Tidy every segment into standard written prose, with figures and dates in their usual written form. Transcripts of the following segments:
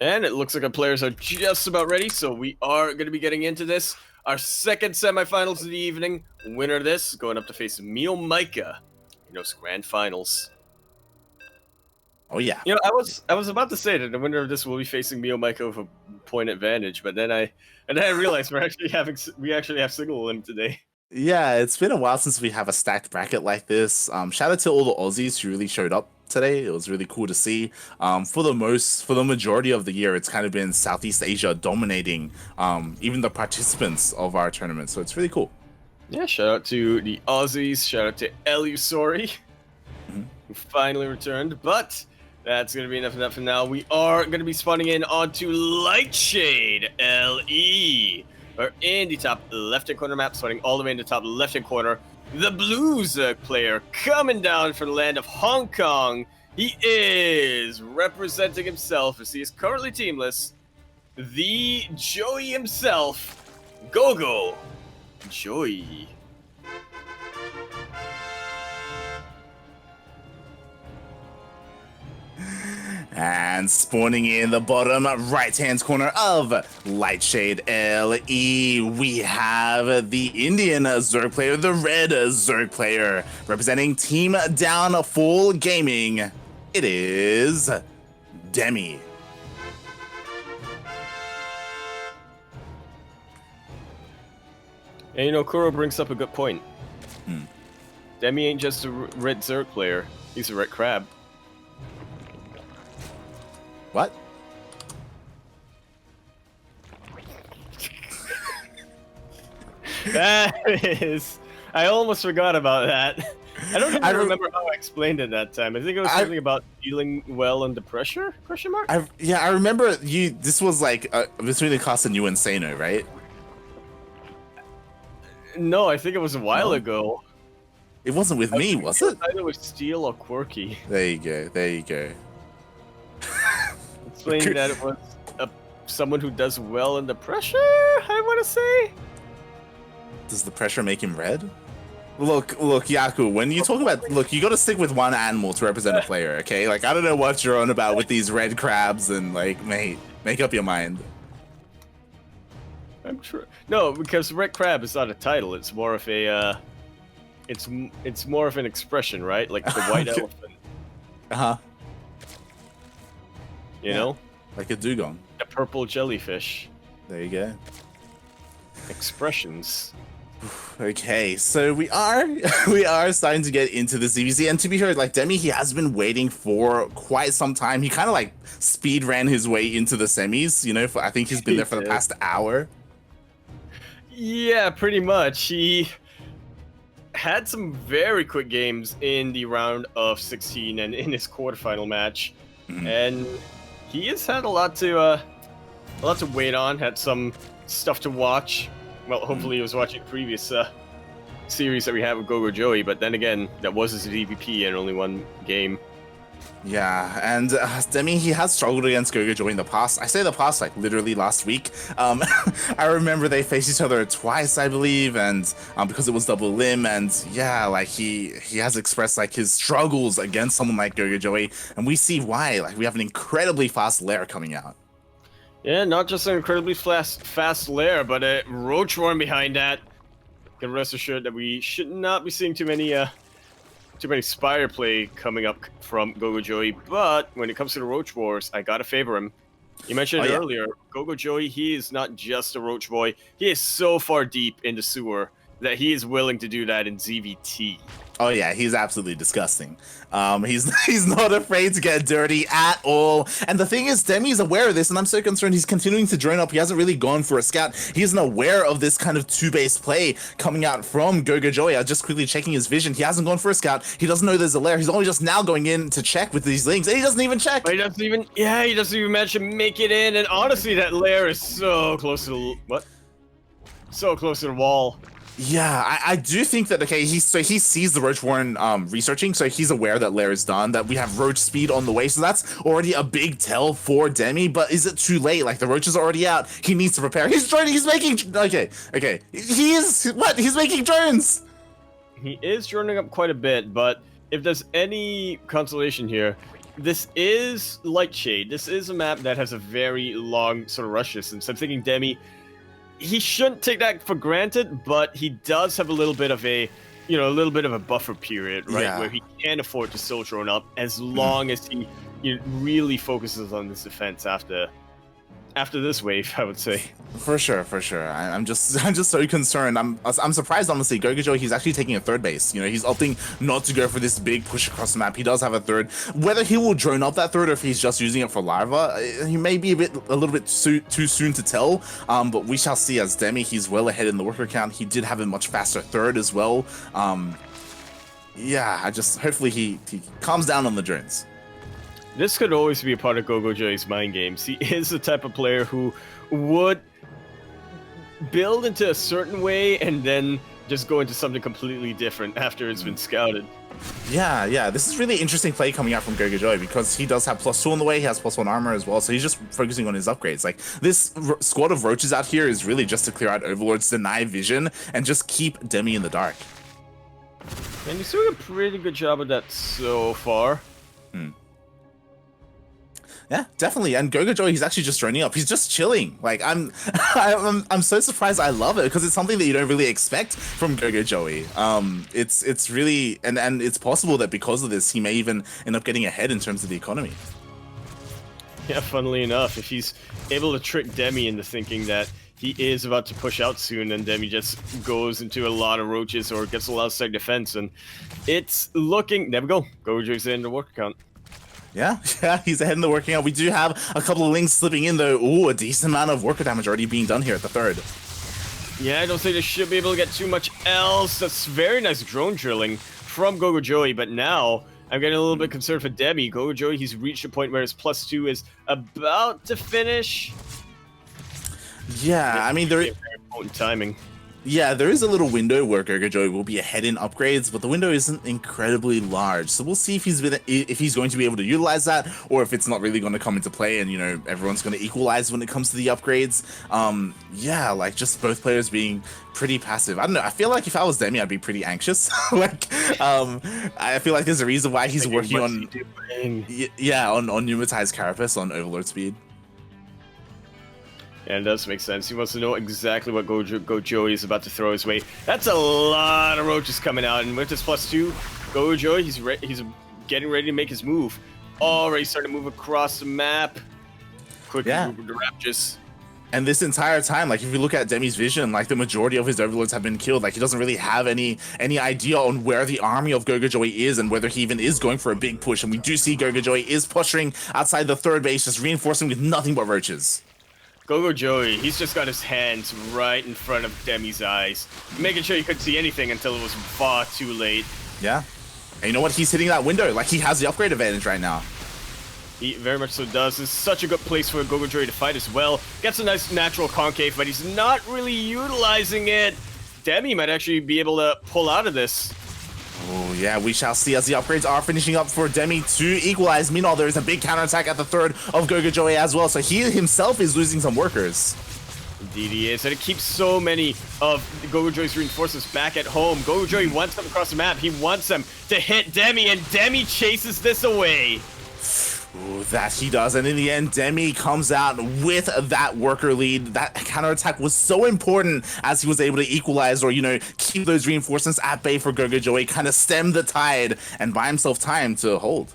And it looks like our players are just about ready, so we are going to be getting into this. Our second semifinals of the evening. Winner of this going up to face Mio Micah in those grand finals. Oh yeah. You know, I was about to say that the winner of this will be facing Mio Micah with a point advantage, but then I realized we actually have Signal in today. Yeah, it's been a while since we have a stacked bracket like this. Shout out to all the Aussies who really showed up today. It was really cool to see. For the majority of the year, it's kind of been Southeast Asia dominating even the participants of our tournament. So it's really cool. Yeah, shout out to the Aussies. Shout out to Elusori, who finally returned. But that's going to be enough of that for now. We are going to be spawning in onto Lightshade LE. We're in the top left-hand corner map, spawning all the way in the top left-hand corner. The Blues player coming down from the land of Hong Kong. He is representing himself, as he is currently teamless, the Joey himself, GogojOey. And spawning in the bottom right-hand corner of Lightshade LE, we have the Indian Zerg player, the red Zerg player, representing Team Downfall Gaming. It is Demi. And you know, Kuro brings up a good point. Demi ain't just a red Zerg player, he's a red crab. What? That is... I almost forgot about that. I don't even remember how I explained it that time. I think it was something about dealing well under pressure? Question mark? I remember you. This was like between the cost and you and Sano, right? No, I think it was a while ago. It wasn't with me, was it? Either with Steel or Quirky. There you go. There you go. Explaining that it was someone who does well under pressure, I want to say. Does the pressure make him red? Look, Yaku, when you talk about... Look, you got to stick with one animal to represent a player, okay? Like, I don't know what you're on about with these red crabs and, like, mate, make up your mind. I'm true. No, because red crab is not a title. It's more of a... It's more of an expression, right? Like the white elephant. Uh-huh. You know? Like a dugong. The purple jellyfish. There you go. Expressions. Okay, so we are starting to get into the ZvZ, and to be fair, like Demi, he has been waiting for quite some time. He kind of like speed ran his way into the semis, you know, I think he's been there for the past hour. Yeah, pretty much. He had some very quick games in the round of 16 and in his quarterfinal match, and he has had a lot to wait on. Had some stuff to watch. Well, hopefully he was watching the previous series that we had with GogojOey, but then again, that was his EVP and only one game. Yeah, and Demi, he has struggled against GogojOey in the past. I say the past, like literally last week. I remember they faced each other twice, I believe, and because it was double limb, and yeah, like he has expressed like his struggles against someone like GogojOey, and we see why. Like we have an incredibly fast lair coming out. Yeah, not just an incredibly fast lair, but a roach worm behind that. Can rest assured that we should not be seeing too many Spire play coming up from GogojOey, but when it comes to the Roach Wars, I gotta favor him. You mentioned it earlier, GogojOey, he is not just a Roach boy, he is so far deep in the sewer that he is willing to do that in ZvT. Oh yeah, he's absolutely disgusting. He's not afraid to get dirty at all. And the thing is, Demi's aware of this, and I'm so concerned he's continuing to drone up. He hasn't really gone for a scout. He isn't aware of this kind of two-base play coming out from GogojOey. I'm just quickly checking his vision. He hasn't gone for a scout. He doesn't know there's a lair. He's only just now going in to check with these links, and he doesn't even check. He doesn't even manage to make it in, and honestly, that lair is so close to the... So close to the wall. Yeah, I do think that, okay, he sees the Roach Warren researching, so he's aware that lair is done, that we have Roach speed on the way, so that's already a big tell for Demi, but is it too late? Like, the Roach is already out, he needs to prepare. He's making, okay, he's making drones! He is droning up quite a bit, but if there's any consolation here, this is Light Shade. This is a map that has a very long sort of rush distance. I'm thinking Demi, he shouldn't take that for granted, but he does have a little bit of a, a little bit of a buffer period, right? Yeah. Where he can afford to still drone up as long as he really focuses on this defense after this wave, I would say. For sure. I'm just so concerned. I'm surprised, honestly. GogojOey, he's actually taking a third base. He's opting not to go for this big push across the map. He does have a third. Whether he will drone up that third or if he's just using it for larva, he may be a little bit too soon to tell. But we shall see. As Demi, he's well ahead in the worker count. He did have a much faster third as well. Yeah, hopefully he calms down on the drones. This could always be a part of GogojOey's mind games. He is the type of player who would build into a certain way and then just go into something completely different after it's been scouted. Yeah. This is really interesting play coming out from GogojOey because he does have +2 on the way. He has +1 armor as well, so he's just focusing on his upgrades. Like, this squad of roaches out here is really just to clear out Overlords, deny vision, and just keep Demi in the dark. And he's doing a pretty good job of that so far. Yeah, definitely. And GogojOey, he's actually just droning up. He's just chilling. Like, I'm so surprised. I love it because it's something that you don't really expect from GogojOey. It's really, and it's possible that because of this, he may even end up getting ahead in terms of the economy. Yeah, funnily enough, if he's able to trick Demi into thinking that he is about to push out soon, and Demi just goes into a lot of roaches or gets a lot of side defense, and it's looking. There we go. GogojOey's in the worker count. Yeah, he's ahead in the working out. We do have a couple of links slipping in, though. Ooh, a decent amount of worker damage already being done here at the third. Yeah, I don't think they should be able to get too much else. That's very nice drone drilling from GogojOey, but now I'm getting a little bit concerned for Demi. GogojOey, he's reached a point where his +2 is about to finish. Yeah, I mean, there is timing. Yeah, there is a little window where GogojOey will be ahead in upgrades, but the window isn't incredibly large. So we'll see if he's going to be able to utilize that, or if it's not really going to come into play, and everyone's going to equalize when it comes to the upgrades. Yeah, like, just both players being pretty passive. I don't know. I feel like if I was Demi, I'd be pretty anxious. Like, I feel like there's a reason why he's working on pneumatized carapace on Overlord speed. And it does make sense. He wants to know exactly what GogojOey is about to throw his way. That's a lot of roaches coming out, and with his +2, GogojOey, he's getting ready to make his move. Already starting to move across the map. Quickly move with the raptors. And this entire time, like, if you look at Demi's vision, like, the majority of his Overlords have been killed. Like, he doesn't really have any idea on where the army of GogojOey is and whether he even is going for a big push. And we do see GogojOey is pushing outside the third base, just reinforcing with nothing but roaches. GogojOey, he's just got his hands right in front of Demi's eyes, making sure he couldn't see anything until it was far too late. Yeah. And you know what? He's hitting that window. Like, he has the upgrade advantage right now. He very much so does. This is such a good place for GogojOey to fight as well. Gets a nice natural concave, but he's not really utilizing it. Demi might actually be able to pull out of this. Oh, yeah, we shall see as the upgrades are finishing up for Demi to equalize. Meanwhile, there is a big counterattack at the third of GogojOey as well, so he himself is losing some workers. Indeed he is, and it keeps so many of GogojOey's reinforcements back at home. GogojOey wants them across the map. He wants them to hit Demi, and Demi chases this away. Ooh, that he does, and in the end, Demi comes out with that worker lead. That counterattack was so important as he was able to equalize or, keep those reinforcements at bay for GogojOey, kind of stem the tide and buy himself time to hold.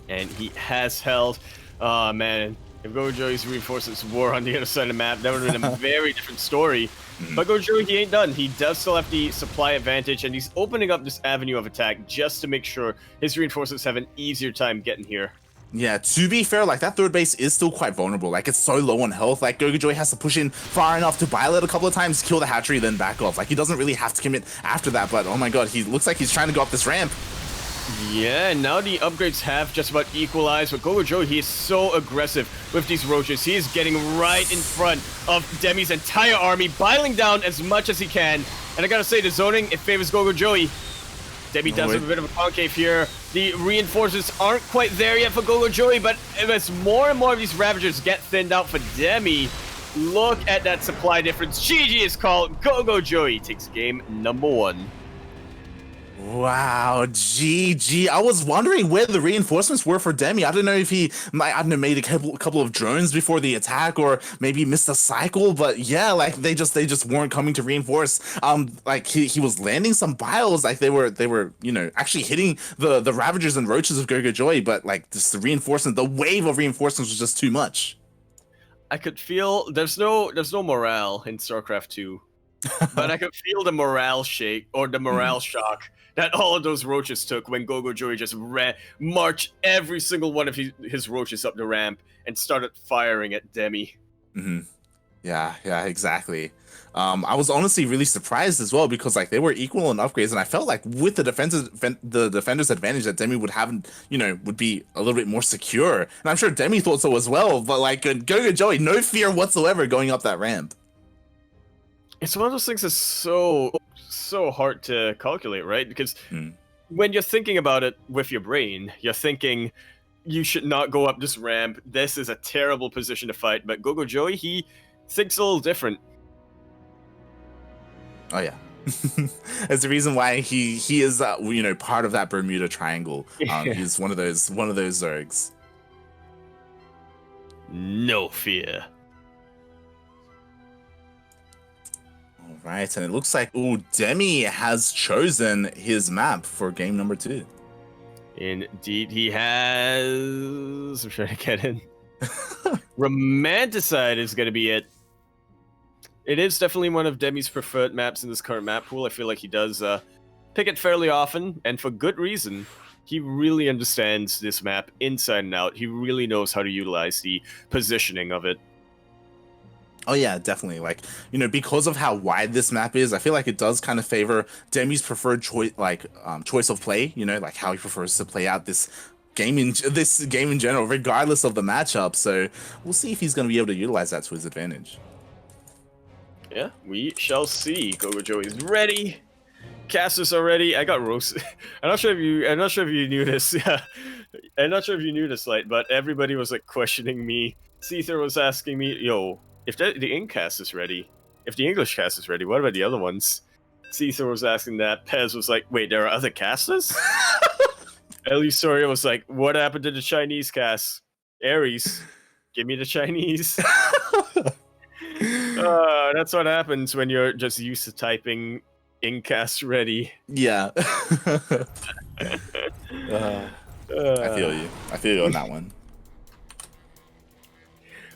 And he has held. Oh, man. If GogojOey's reinforcements were on the other side of the map, that would have been a very different story. But GogojOey, he ain't done. He does still have the supply advantage, and he's opening up this avenue of attack just to make sure his reinforcements have an easier time getting here. Yeah, to be fair, like, that third base is still quite vulnerable. Like, it's so low on health. Like, GogojOey has to push in far enough to bile it a couple of times, kill the hatchery, then back off. Like, he doesn't really have to commit after that, but oh my god, he looks like he's trying to go up this ramp. Yeah, now the upgrades have just about equalized, but GogojOey, he is so aggressive with these roaches. He is getting right in front of Demi's entire army, biling down as much as he can. And I gotta say, the zoning, it favors GogojOey. Demi does have a bit of a concave here. The reinforcements aren't quite there yet for GogojOey, but as more and more of these Ravagers get thinned out for Demi, look at that supply difference. GG is called. GogojOey takes game number 1. Wow, GG. I was wondering where the reinforcements were for Demi. I don't know if he might, I don't know, made a couple of drones before the attack, or maybe missed a cycle. But yeah, like they just weren't coming to reinforce. Like he was landing some bios, like they were actually hitting the Ravagers and Roaches of GogojOey, but like just the reinforcement, the wave of reinforcements was just too much. I could feel there's no morale in StarCraft 2, but I could feel the morale shake or the morale shock that all of those roaches took when GogojOey just marched every single one of his roaches up the ramp and started firing at Demi. Yeah, exactly. I was honestly really surprised as well, because like they were equal in upgrades, and I felt like with the defender's advantage that Demi would have, would be a little bit more secure. And I'm sure Demi thought so as well, but like GogojOey, no fear whatsoever going up that ramp. It's one of those things that's so hard to calculate, right? Because when you're thinking about it with your brain, you're thinking you should not go up this ramp. This is a terrible position to fight. But GogojOey, he thinks a little different. Oh yeah. That's the reason why he is part of that Bermuda Triangle. He's one of those Zergs. No fear. All right, and it looks like Demi has chosen his map for game number 2. Indeed, he has. I'm trying to get in. Romanticide is going to be it. It is definitely one of Demi's preferred maps in this current map pool. I feel like he does pick it fairly often, and for good reason. He really understands this map inside and out. He really knows how to utilize the positioning of it. Oh yeah, definitely. Like, because of how wide this map is, I feel like it does kind of favor Demi's preferred choice of play. Like how he prefers to play out this game in general, regardless of the matchup. So we'll see if he's going to be able to utilize that to his advantage. Yeah, we shall see. GogojOey is ready. Casters are ready. I got roasted. I'm not sure if you knew this. Yeah, I'm not sure if you knew this, Light, but everybody was like questioning me. Seether was asking me, "Yo, if the ink cast is ready, if the English cast is ready, what about the other ones?" Seether was asking that. Pez was like, "Wait, there are other casters?" Elusoria was like, "What happened to the Chinese cast? Ares, give me the Chinese." That's what happens when you're just used to typing "Incast ready." Yeah. I feel you. I feel you on that one.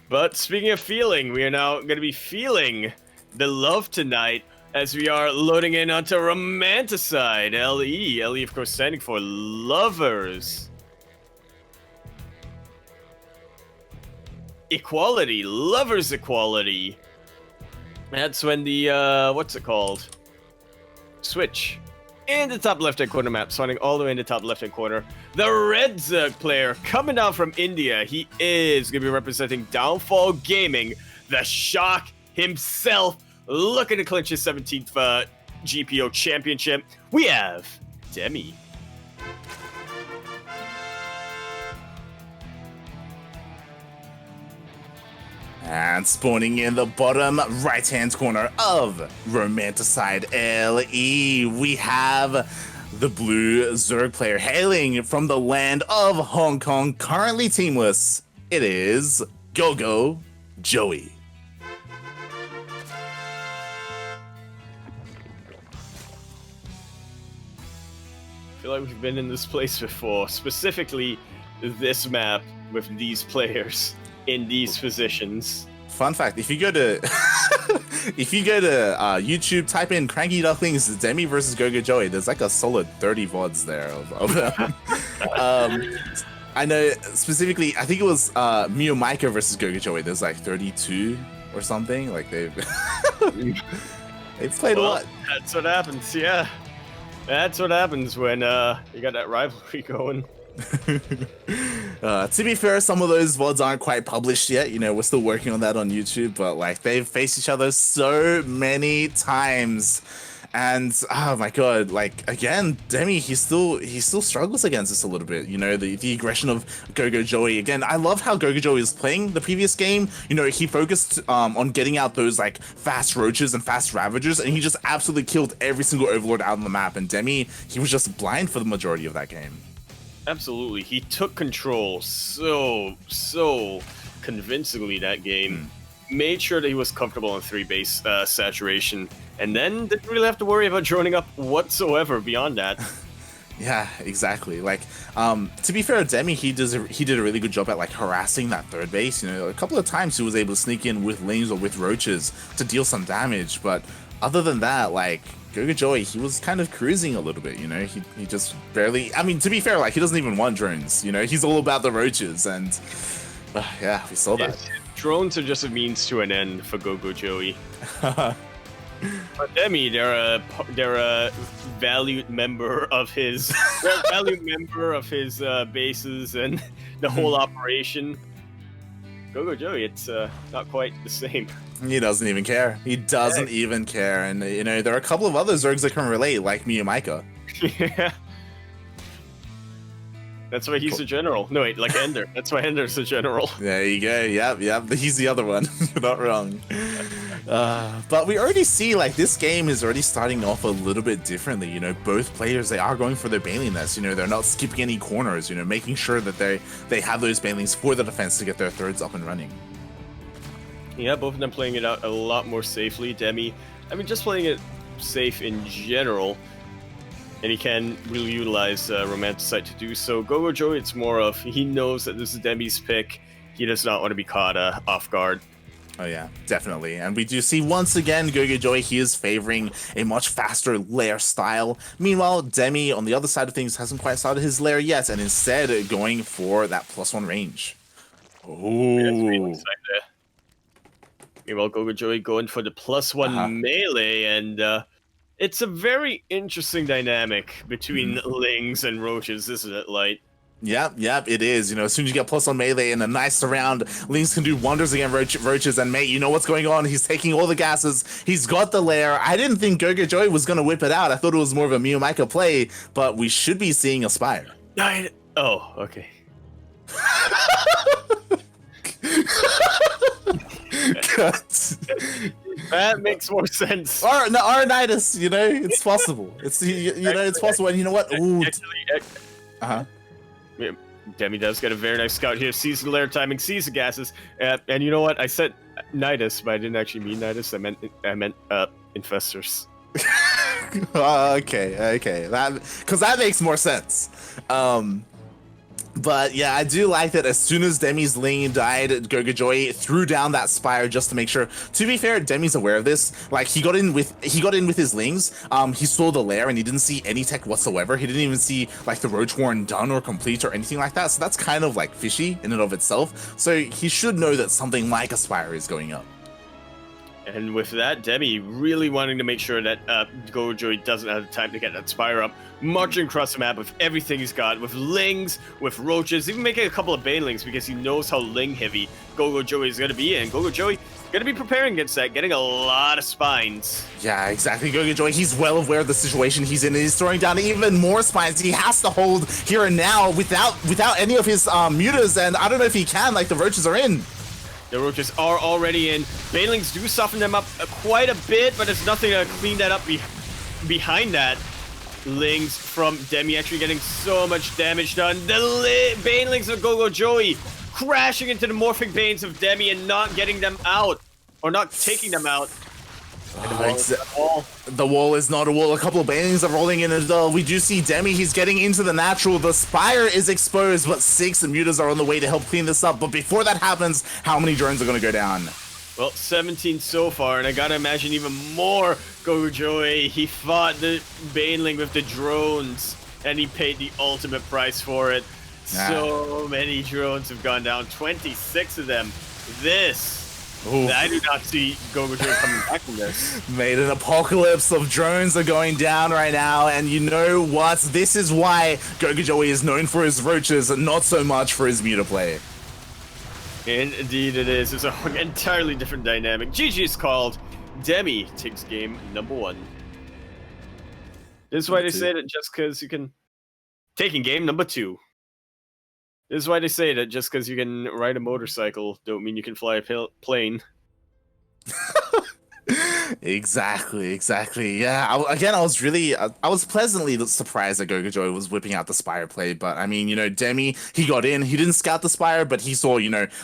But speaking of feeling, we are now going to be feeling the love tonight as we are loading in onto Romanticide. LE. LE, of course, standing for Lovers. Equality. Lovers equality. That's when the, what's it called? Switch. In the top left-hand corner map, spawning all the way in the top left-hand corner. The red Zerg player coming down from India. He is going to be representing Downfall Gaming, the Shock himself, looking to clinch his 17th GPO championship. We have Demi. And spawning in the bottom right-hand corner of Romanticide LE, we have the blue Zerg player hailing from the land of Hong Kong, currently teamless. It is GogojOey. I feel like we've been in this place before, specifically this map with these players in these positions. Fun fact: if you go to YouTube, type in "Cranky Ducklings Demi versus GogojOey," there's like a solid 30 VODs there of them. I know specifically, I think it was Mio Micah versus GogojOey. There's like 32 or something. Like they've played a lot. That's what happens. Yeah, that's what happens when you got that rivalry going. To be fair, some of those VODs aren't quite published yet. We're still working on that on YouTube, but like they've faced each other so many times. And oh my god, like again, Demi, he still struggles against this a little bit. You know, the aggression of GogojOey. Again, I love how GogojOey is playing the previous game. You know, he focused on getting out those like fast roaches and fast ravagers, and he just absolutely killed every single overlord out on the map. And Demi, he was just blind for the majority of that game. Absolutely, he took control so convincingly that game. Made sure that he was comfortable on 3 base saturation, and then didn't really have to worry about droning up whatsoever beyond that. Yeah, exactly. Like, to be fair, Demi, he did a really good job at like harassing that 3rd base. You know, a couple of times he was able to sneak in with lings or with roaches to deal some damage. But other than that, like GogojOey, he was kind of cruising a little bit. You know, he just barely. I mean, to be fair, like he doesn't even want drones. You know, he's all about the roaches, and yeah, we saw that. Drones are just a means to an end for GogojOey. But Demi, they're a valued member of his bases and the whole operation. GogojOey, it's not quite the same. He doesn't even care. He doesn't even care. And you know, there are a couple of other Zergs that can relate, like Miyamika. Yeah. That's why he's a general. No, wait, like Ender. That's why Ender's a general. There you go. Yep. He's the other one. You're not wrong. But we already see, like, this game is already starting off a little bit differently. You know, both players, they are going for their Banelings. You know, they're not skipping any corners, you know, making sure that they have those Banelings for the defense to get their thirds up and running. Yeah, both of them playing it out a lot more safely. Demi, I mean, just playing it safe in general. And he can really utilize Romanticide to do so. GogojOey, it's more of, he knows that this is Demi's pick. He does not want to be caught off guard. Oh yeah, definitely. And we do see once again GogojOey, he is favoring a much faster lair style. Meanwhile, Demi, on the other side of things, hasn't quite started his lair yet, and instead going for that +1 range. Oh. Meanwhile, GogojOey going for the +1 melee, and it's a very interesting dynamic between lings and roaches, isn't it, Light? Yep, it is. You know, as soon as you get +1 melee and a nice surround, lings can do wonders against roaches. And mate, you know what's going on? He's taking all the gases. He's got the lair. I didn't think GogojOey was going to whip it out. I thought it was more of a Miyamika play, but we should be seeing a Spire. Oh, okay. That makes more sense. Or Nidus, you know, it's possible. It's it's possible. And you know what? Ooh. Demi does get a very nice scout here. Sees the lair timing, sees the gases, and you know what? I said Nidus, but I didn't actually mean Nidus. I meant infestors. Okay. That makes more sense. But yeah, I do like that as soon as Demi's Ling died, GogojOey threw down that Spire just to make sure. To be fair, Demi's aware of this. Like he got in with his Lings. He saw the lair and he didn't see any tech whatsoever. He didn't even see like the Roach Warren done or complete or anything like that. So that's kind of like fishy in and of itself. So he should know that something like a Spire is going up. And with that, Demi really wanting to make sure that GogojOey doesn't have the time to get that Spire up, marching across the map with everything he's got, with Lings, with Roaches, even making a couple of Banelings because he knows how Ling heavy GogojOey is going to be, and GogojOey going to be preparing against that, getting a lot of Spines. Yeah, exactly. GogojOey, he's well aware of the situation he's in, and he's throwing down even more Spines. He has to hold here and now without any of his mutas, and I don't know if he can, like the Roaches are in. The Roaches are already in. Banelings do soften them up quite a bit, but there's nothing to clean that up behind that. Lings from Demi actually getting so much damage done. The Banelings of GogojOey crashing into the morphing Banes of Demi and not getting them out. Or not taking them out. The wall is not a wall. A couple of Banelings are rolling in as well. We do see Demi, he's getting into the natural. The Spire is exposed, but 6 mutas are on the way to help clean this up. But before that happens, how many drones are going to go down? Well, 17 so far, and I gotta imagine even more. GogojOey, he fought the Baneling with the drones, and he paid the ultimate price for it. So many drones have gone down, 26 of them. I do not see GogojOey coming back from this. Mate, an apocalypse of drones are going down right now, and you know what? This is why GogojOey is known for his roaches and not so much for his muta play. Indeed it is. It's an entirely different dynamic. GG is called. Demi takes game number 1. This is why they say that just because you can... Taking game number 2. This is why they say that just because you can ride a motorcycle don't mean you can fly a plane. Exactly. Yeah. I was really, I was pleasantly surprised that GogojOey was whipping out the Spire play. But I mean, Demi, he got in. He didn't scout the Spire, but he saw,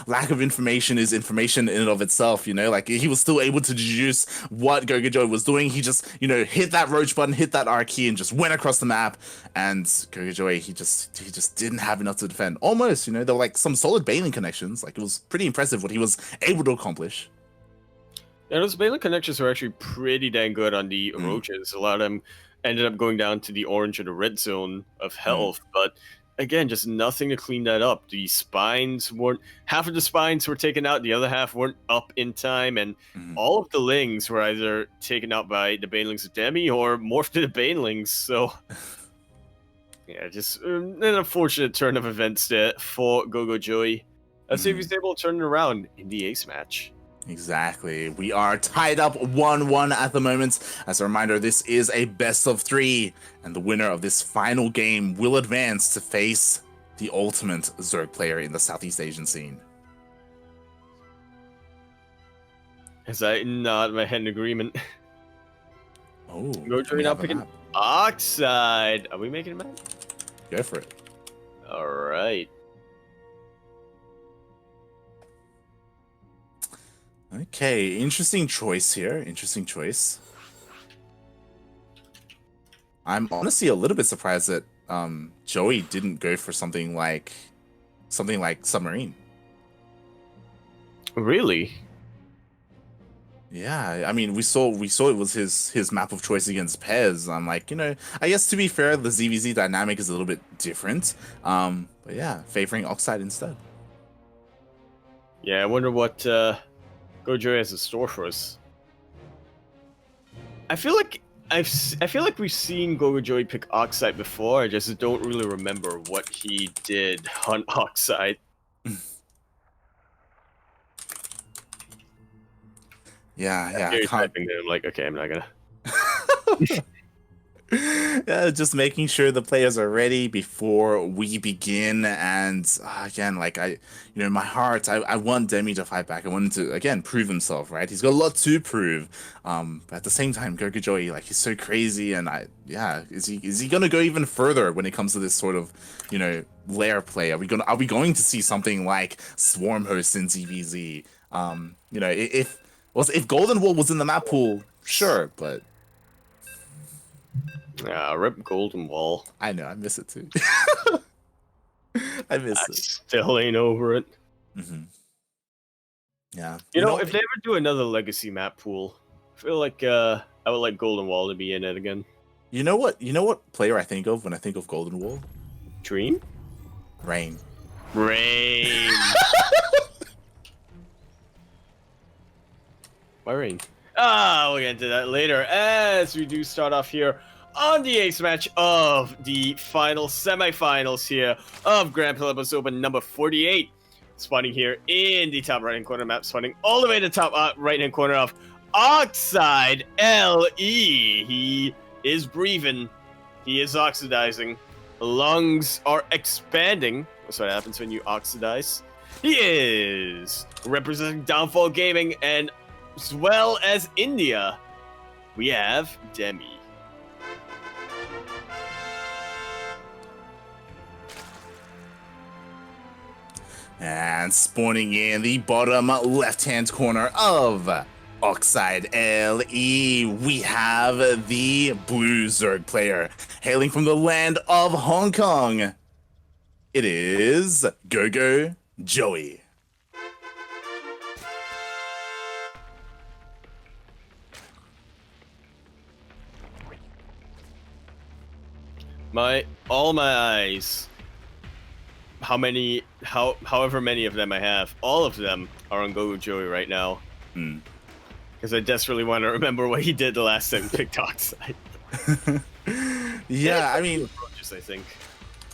lack of information is information in and of itself. Like he was still able to deduce what GogojOey was doing. He just, hit that roach button, hit that R key, and just went across the map. And GogojOey, he just didn't have enough to defend. Almost, there were like some solid bailing connections. Like it was pretty impressive what he was able to accomplish. Yeah, those bailing connections were actually pretty dang good on the roaches. A lot of them ended up going down to the orange or the red zone of health, but again, just nothing to clean that up. The spines weren't... Half of the spines were taken out, the other half weren't up in time, and all of the lings were either taken out by the banelings of Demi or morphed to the banelings, so... Yeah, just an unfortunate turn of events there for GogojOey. Let's see if he's able to turn it around in the ace match. Exactly. We are tied up 1-1 at the moment. As a reminder, this is a best of 3, and the winner of this final game will advance to face the ultimate Zerg player in the Southeast Asian scene. Is I nod my head in agreement? Oh, GogojOey now picking Oxide. Are we making a map? Go for it. All right. Okay, interesting choice here. Interesting choice. I'm honestly a little bit surprised that Joey didn't go for something like Submarine. Really? Yeah, I mean, we saw it was his map of choice against Pez. I'm like, I guess to be fair, the ZvZ dynamic is a little bit different. But yeah, favoring Oxide instead. Yeah, I wonder what GogojOey has in store for us. I feel like we've seen GogojOey pick Oxide before. I just don't really remember what he did on Oxide. Yeah. Typing there, I'm like, okay, I'm not gonna. Yeah, just making sure the players are ready before we begin. And again, like my heart, I want Demi to fight back. I want him to again prove himself, right? He's got a lot to prove. But at the same time, GogojOey, like he's so crazy, and is he gonna go even further when it comes to this sort of lair play? Are we going to see something like Swarm Host in ZvZ? If Golden Wall was in the map pool, sure, but. Rip Golden Wall. I know, I miss it too. I miss it. Still ain't over it. Yeah. If they ever do another legacy map pool, I feel like I would like Golden Wall to be in it again. You know what player I think of when I think of Golden Wall? Dream? Rain. Why Rain? We'll get into that later as we do start off here on the ace match of the final semifinals here of Grand Platypus Open number 48. Spawning here in the top right-hand corner map, spawning all the way to the top right-hand corner of Oxide LE. He is breathing. He is oxidizing. Lungs are expanding. That's what happens when you oxidize. He is representing Downfall Gaming, and as well as India, we have Demi. And spawning in the bottom left-hand corner of Oxide LE, we have the blue Zerg player. Hailing from the land of Hong Kong, it is GogojOey. All my eyes, however many of them I have, all of them are on GogojOey right now. Because I desperately want to remember what he did the last time he picked Oxide. Yeah, I mean, approaches, I think.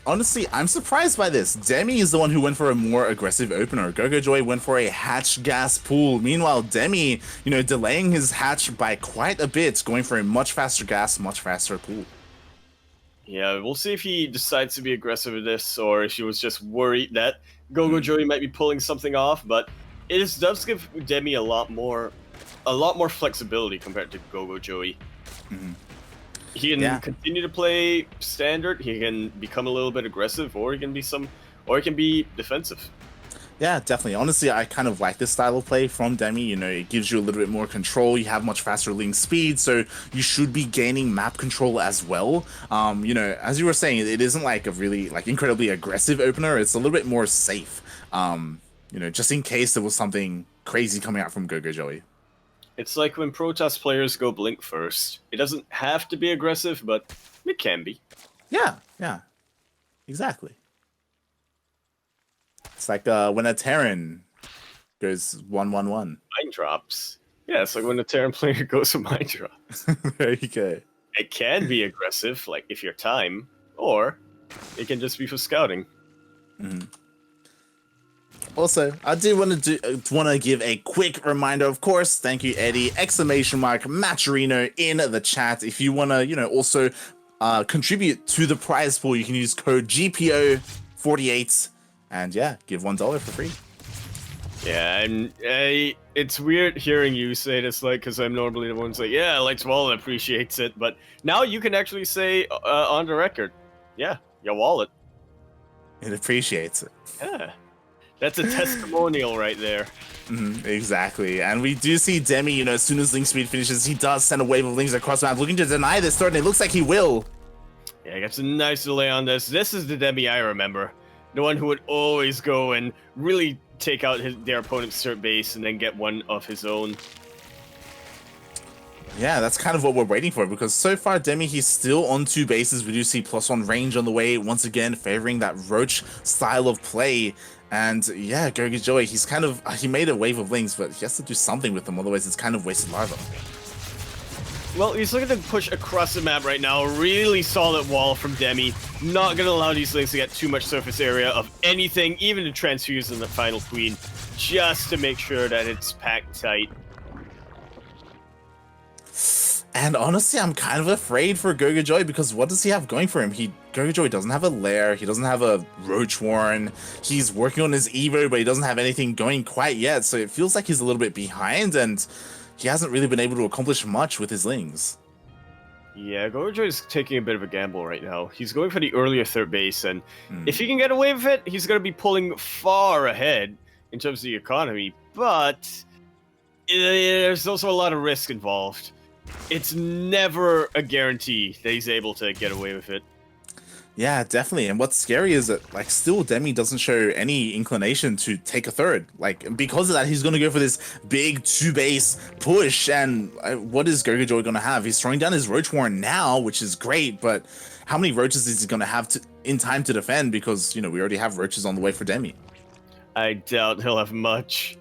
Honestly, I'm surprised by this. Demi is the one who went for a more aggressive opener. GogojOey went for a hatch gas pool. Meanwhile, Demi, delaying his hatch by quite a bit, going for a much faster gas, much faster pool. Yeah, we'll see if he decides to be aggressive with this, or if he was just worried that GogojOey might be pulling something off. But does give Demi a lot more flexibility compared to GogojOey. He can continue to play standard. He can become a little bit aggressive, or he can be defensive. Yeah, definitely. Honestly, I kind of like this style of play from Demi. You know, it gives you a little bit more control. You have much faster link speed, so you should be gaining map control as well. You know, as you were saying, it isn't like a really like incredibly aggressive opener. It's a little bit more safe. You know, just in case there was something crazy coming out from GogojOey. It's like when Protoss players go Blink first. It doesn't have to be aggressive, but it can be. Yeah, exactly. It's like when a Terran goes 1-1-1. Mind drops. Yeah, it's like when a Terran player goes for mind drops. There you go. It can be aggressive, like if you're time, or it can just be for scouting. Also, I do want to give a quick reminder, of course. Thank you, Eddie! ! Maturino in the chat. If you want to, you know, also contribute to the prize pool, you can use code GPO48, and yeah, give $1 for free. Yeah, and it's weird hearing you say this, like, because I'm normally the one who's like, yeah, Light's Wallet appreciates it, but now you can actually say on the record, yeah, your wallet. It appreciates it. Yeah. That's a testimonial right there. Exactly. And we do see Demi, you know, as soon as link speed finishes, he does send a wave of links across the map, looking to deny this third, and it looks like he will. Yeah, he gets a nice delay on this. This is the Demi I remember. The one who would always go and really take out their opponent's third base and then get one of his own. Yeah, that's kind of what we're waiting for, because so far Demi, he's still on 2 bases. We do see +1 range on the way, once again favoring that Roach style of play. And yeah, GogojOey, he made a wave of links, but he has to do something with them, otherwise it's kind of wasted larva. Well, he's looking to push across the map right now. Really solid wall from Demi. Not going to allow these links to get too much surface area of anything, even to transfuse in the final queen, just to make sure that it's packed tight. And honestly, I'm kind of afraid for GogojOey, because what does he have going for him? GogojOey doesn't have a lair, he doesn't have a Roach Warren, he's working on his Evo, but he doesn't have anything going quite yet, so it feels like he's a little bit behind, and he hasn't really been able to accomplish much with his lings. Yeah, GogojOey is taking a bit of a gamble right now. He's going for the earlier third base, and if he can get away with it, he's going to be pulling far ahead in terms of the economy, but there's also a lot of risk involved. It's never a guarantee that he's able to get away with it. Yeah, definitely. And what's scary is that, like, still Demi doesn't show any inclination to take a third. Like, because of that, he's going to go for this big 2-base push. And what is GogojOey going to have? He's throwing down his Roach Warren now, which is great, but how many Roaches is he going to have in time to defend? Because, you know, we already have Roaches on the way for Demi. I doubt he'll have much.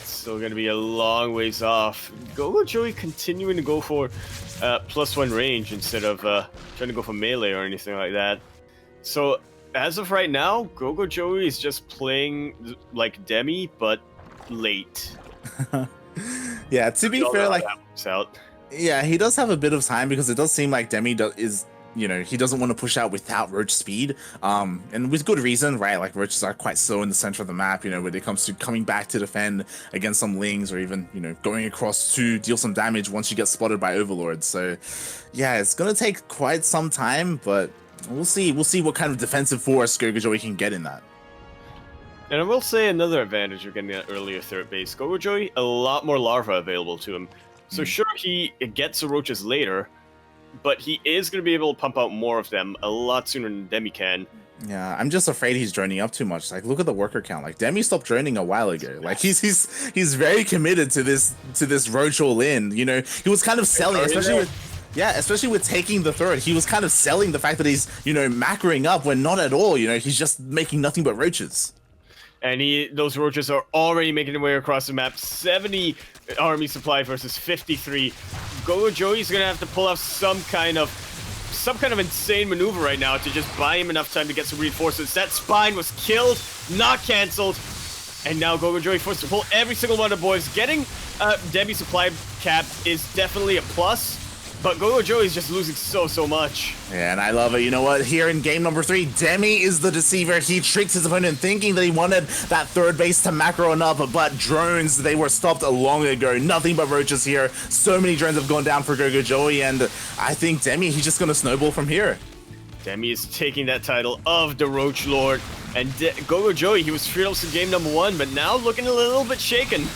Still going to be a long ways off. GogojOey continuing to go for +1 range instead of trying to go for melee or anything like that. So as of right now, GogojOey is just playing like Demi, but late. Yeah, to be fair, like, yeah, he does have a bit of time, because it does seem like Demi is, you know, he doesn't want to push out without Roach speed, and with good reason, right? Like, Roaches are quite slow in the center of the map, you know, when it comes to coming back to defend against some lings, or even, you know, going across to deal some damage once you get spotted by Overlords. So yeah, it's gonna take quite some time, but we'll see what kind of defensive force GogojOey can get in that. And I will say another advantage of getting that earlier third base, GogojOey, a lot more larva available to him. So sure, he gets the Roaches later, but he is going to be able to pump out more of them a lot sooner than Demi can. Yeah, I'm just afraid he's droning up too much. Like, look at the worker count. Like, Demi stopped droning a while ago. Like, he's very committed to this Roach all in. You know, he was kind of selling, especially with taking the third. He was kind of selling the fact that he's, you know, macroing up, when not at all. You know, he's just making nothing but Roaches. And those Roaches are already making their way across the map. 70 army supply versus 53. GogojOey's gonna have to pull off some kind of insane maneuver right now to just buy him enough time to get some reinforcements. That spine was killed, not cancelled, and now GogojOey forced to pull every single one of the boys. Getting Demi supply cap is definitely a plus, But GogojOey is just losing so much. Yeah, and I love it. You know what? Here in game number 3, Demi is the deceiver. He tricked his opponent thinking that he wanted that third base to macro enough, but drones, they were stopped long ago. Nothing but roaches here. So many drones have gone down for GogojOey, and I think Demi, he's just going to snowball from here. Demi is taking that title of the Roach Lord. And GogojOey, he was fearless in game number 1, but now looking a little bit shaken.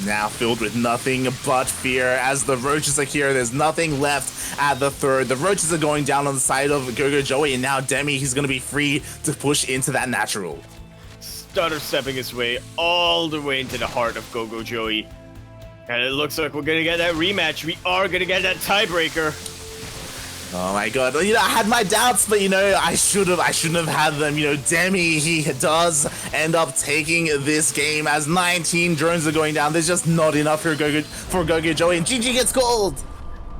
Now filled with nothing but fear. As the roaches are here, there's nothing left at the third. The roaches are going down on the side of GogojOey, and now Demi, he's going to be free to push into that natural. Stutter stepping his way all the way into the heart of GogojOey. And it looks like we're going to get that rematch. We are going to get that tiebreaker. Oh my god, you know, I had my doubts, but you know, I shouldn't have had them. You know, Demi, he does end up taking this game as 19 drones are going down. There's just not enough for GogojOey, and GG gets called.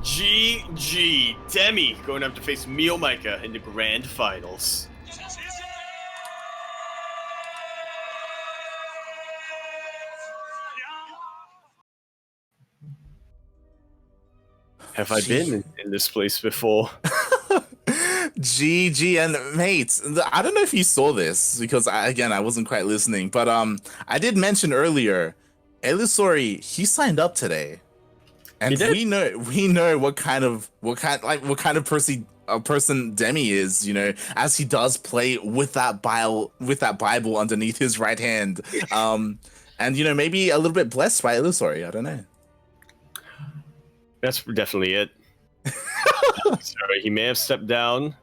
GG. Demi going up to face Mio Micah in the grand finals. Have I been in this place before? GG, and mate, I don't know if you saw this because I wasn't quite listening, but I did mention earlier, SEA-OCE, he signed up today, and we know what kind of person Demi is, you know, as he does play with that Bible underneath his right hand, and you know, maybe a little bit blessed by SEA-OCE, I don't know. That's definitely it. Sorry, he may have stepped down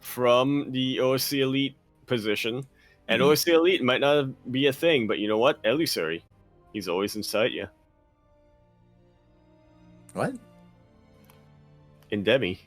from the OSC Elite position, and OSC Elite might not be a thing, but you know what? SEA-OCE, he's always inside you. What? In Demi.